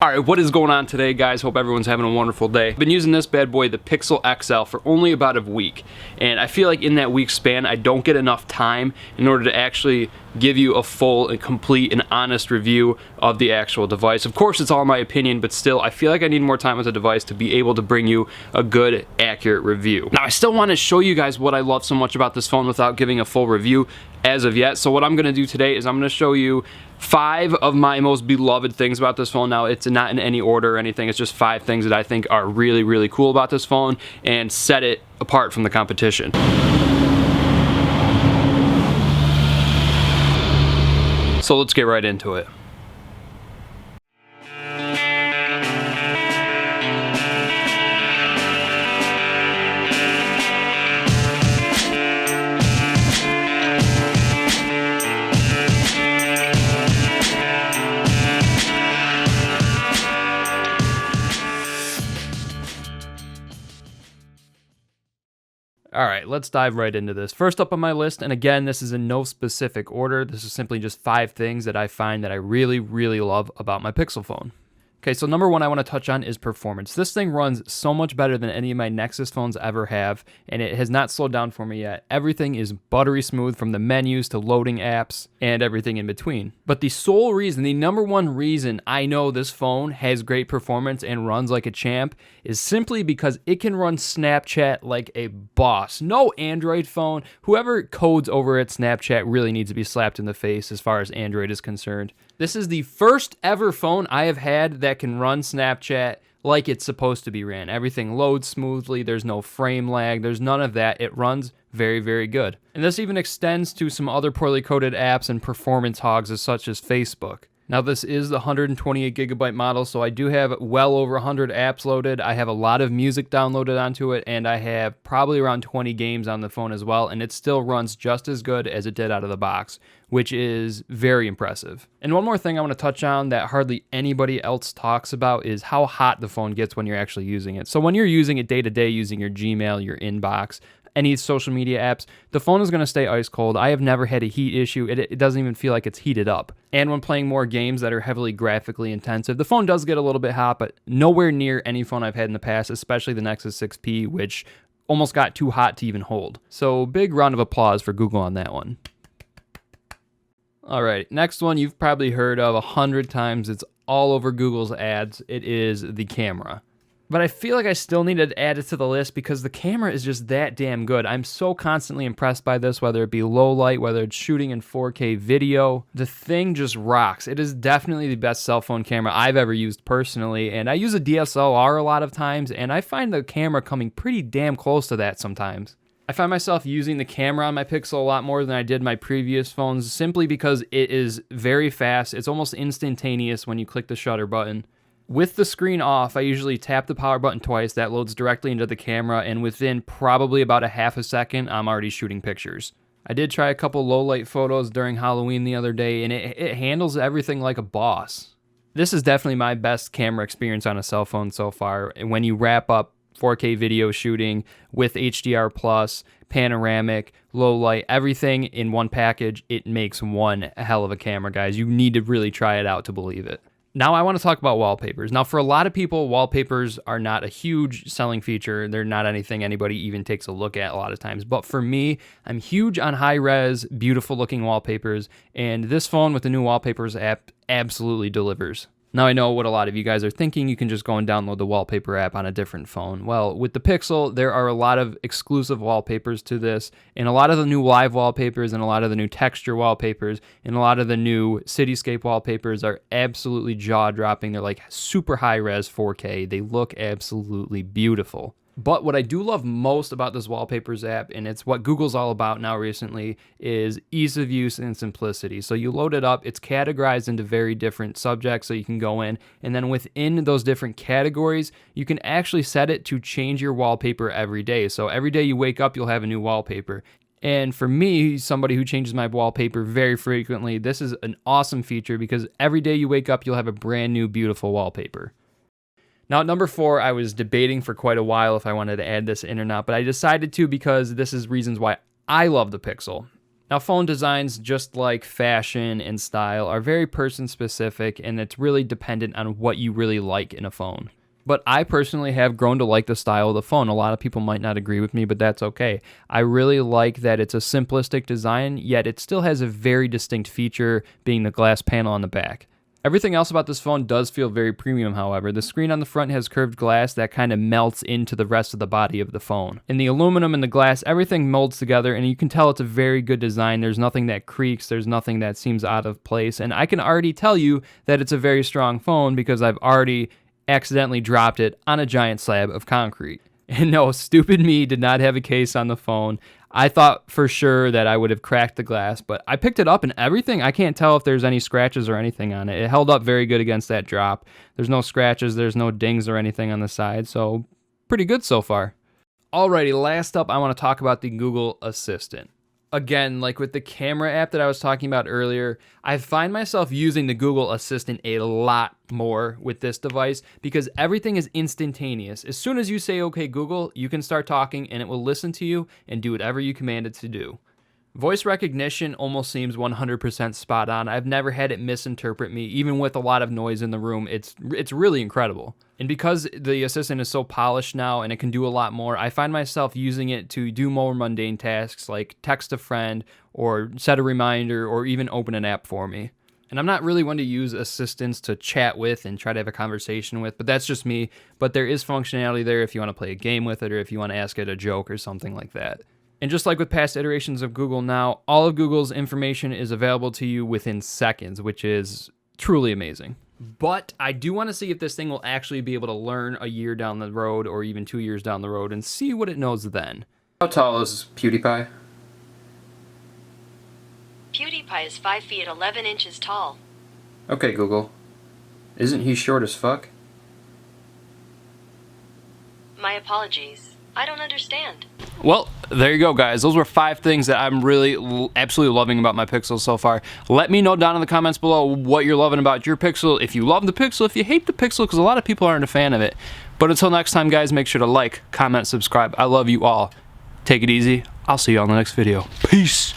Alright, what is going on today, guys? Hope everyone's having a wonderful day. I've been using this bad boy, the Pixel XL, for only about a week. And I feel like in that week span, I don't get enough time in order to actually give you a full and complete and honest review of the actual device. Of course, it's all my opinion, but still, I feel like I need more time with the device to be able to bring you a good, accurate review. Now, I still want to show you guys what I love so much about this phone without giving a full review as of yet. So what I'm going to do today is I'm going to show you 5 of my most beloved things about this phone. Now, it's not in any order or anything. It's just 5 things that I think are really, really cool about this phone and set it apart from the competition. So let's get right into it. Alright, let's dive right into this. First up on my list, and again, this is in no specific order, this is simply just 5 things that I find that I really, really love about my Pixel phone. Okay, so number 1 I want to touch on is performance. This thing runs so much better than any of my Nexus phones ever have, and it has not slowed down for me yet. Everything is buttery smooth, from the menus to loading apps and everything in between. But the sole reason, the number 1 reason I know this phone has great performance and runs like a champ is simply because it can run Snapchat like a boss. No Android phone, whoever codes over at Snapchat really needs to be slapped in the face as far as Android is concerned. This is the first ever phone I have had that can run Snapchat like it's supposed to be ran. Everything loads smoothly, there's no frame lag, there's none of that. It runs very, very good. And this even extends to some other poorly coded apps and performance hogs such as Facebook. Now, this is the 128GB model, so I do have well over 100 apps loaded. I have a lot of music downloaded onto it, and I have probably around 20 games on the phone as well, and it still runs just as good as it did out of the box, which is very impressive. And one more thing I want to touch on that hardly anybody else talks about is how hot the phone gets when you're actually using it. So when you're using it day to day, using your Gmail, your inbox, any social media apps, the phone is going to stay ice cold. I have never had a heat issue. It doesn't even feel like it's heated up. And when playing more games that are heavily graphically intensive, the phone does get a little bit hot, but nowhere near any phone I've had in the past, especially the Nexus 6P, which almost got too hot to even hold. So big round of applause for Google on that one. All right, next one you've probably heard of 100 times. It's all over Google's ads. It is the camera. But I feel like I still need to add it to the list because the camera is just that damn good. I'm so constantly impressed by this, whether it be low light, whether it's shooting in 4K video. The thing just rocks. It is definitely the best cell phone camera I've ever used personally, and I use a DSLR a lot of times, and I find the camera coming pretty damn close to that sometimes. I find myself using the camera on my Pixel a lot more than I did my previous phones simply because it is very fast. It's almost instantaneous when you click the shutter button. With the screen off, I usually tap the power button twice. That loads directly into the camera, and within probably about a half a second, I'm already shooting pictures. I did try a couple low light photos during Halloween the other day, and it handles everything like a boss. This is definitely my best camera experience on a cell phone so far. And when you wrap up 4K video shooting with HDR+, panoramic, low light, everything in one package, it makes one hell of a camera, guys. You need to really try it out to believe it. Now I want to talk about wallpapers. Now, for a lot of people, wallpapers are not a huge selling feature. They're not anything anybody even takes a look at a lot of times. But for me, I'm huge on high-res, beautiful-looking wallpapers, and this phone with the new Wallpapers app absolutely delivers. Now, I know what a lot of you guys are thinking. You can just go and download the Wallpaper app on a different phone. Well, with the Pixel, there are a lot of exclusive wallpapers to this, and a lot of the new live wallpapers and a lot of the new texture wallpapers and a lot of the new cityscape wallpapers are absolutely jaw-dropping. They're like super high-res 4K. They look absolutely beautiful. But what I do love most about this Wallpapers app, and it's what Google's all about now recently, is ease of use and simplicity. So you load it up, it's categorized into very different subjects, so you can go in, and then within those different categories, you can actually set it to change your wallpaper every day. So every day you wake up, you'll have a new wallpaper. And for me, somebody who changes my wallpaper very frequently, this is an awesome feature because every day you wake up, you'll have a brand new, beautiful wallpaper. Now, at number 4, I was debating for quite a while if I wanted to add this in or not, but I decided to because this is reasons why I love the Pixel. Now, phone designs, just like fashion and style, are very person-specific, and it's really dependent on what you really like in a phone. But I personally have grown to like the style of the phone. A lot of people might not agree with me, but that's okay. I really like that it's a simplistic design, yet it still has a very distinct feature, being the glass panel on the back. Everything else about this phone does feel very premium, however. The screen on the front has curved glass that kind of melts into the rest of the body of the phone. In the aluminum and the glass, everything molds together, and you can tell it's a very good design. There's nothing that creaks, there's nothing that seems out of place, and I can already tell you that it's a very strong phone because I've already accidentally dropped it on a giant slab of concrete. And no, stupid me did not have a case on the phone. I thought for sure that I would have cracked the glass, but I picked it up and everything, I can't tell if there's any scratches or anything on it. It held up very good against that drop. There's no scratches, there's no dings or anything on the side, so pretty good so far. Alrighty, last up, I want to talk about the Google Assistant. Again, like with the camera app that I was talking about earlier, I find myself using the Google Assistant a lot more with this device because everything is instantaneous. As soon as you say, okay, Google, you can start talking and it will listen to you and do whatever you command it to do. Voice recognition almost seems 100% spot on. I've never had it misinterpret me, even with a lot of noise in the room. It's really incredible. And because the Assistant is so polished now and it can do a lot more, I find myself using it to do more mundane tasks like text a friend or set a reminder or even open an app for me. And I'm not really one to use assistants to chat with and try to have a conversation with, but that's just me. But there is functionality there if you want to play a game with it or if you want to ask it a joke or something like that. And just like with past iterations of Google now, all of Google's information is available to you within seconds, which is truly amazing. But I do want to see if this thing will actually be able to learn a year down the road or even 2 years down the road and see what it knows then. How tall is PewDiePie? PewDiePie is 5 feet 11 inches tall. Okay, Google. Isn't he short as fuck? My apologies. I don't understand. Well, there you go, guys. Those were 5 things that I'm really absolutely loving about my Pixel so far. Let me know down in the comments below what you're loving about your Pixel. If you love the Pixel, if you hate the Pixel, because a lot of people aren't a fan of it. But until next time, guys, make sure to like, comment, subscribe. I love you all. Take it easy. I'll see you on the next video. Peace.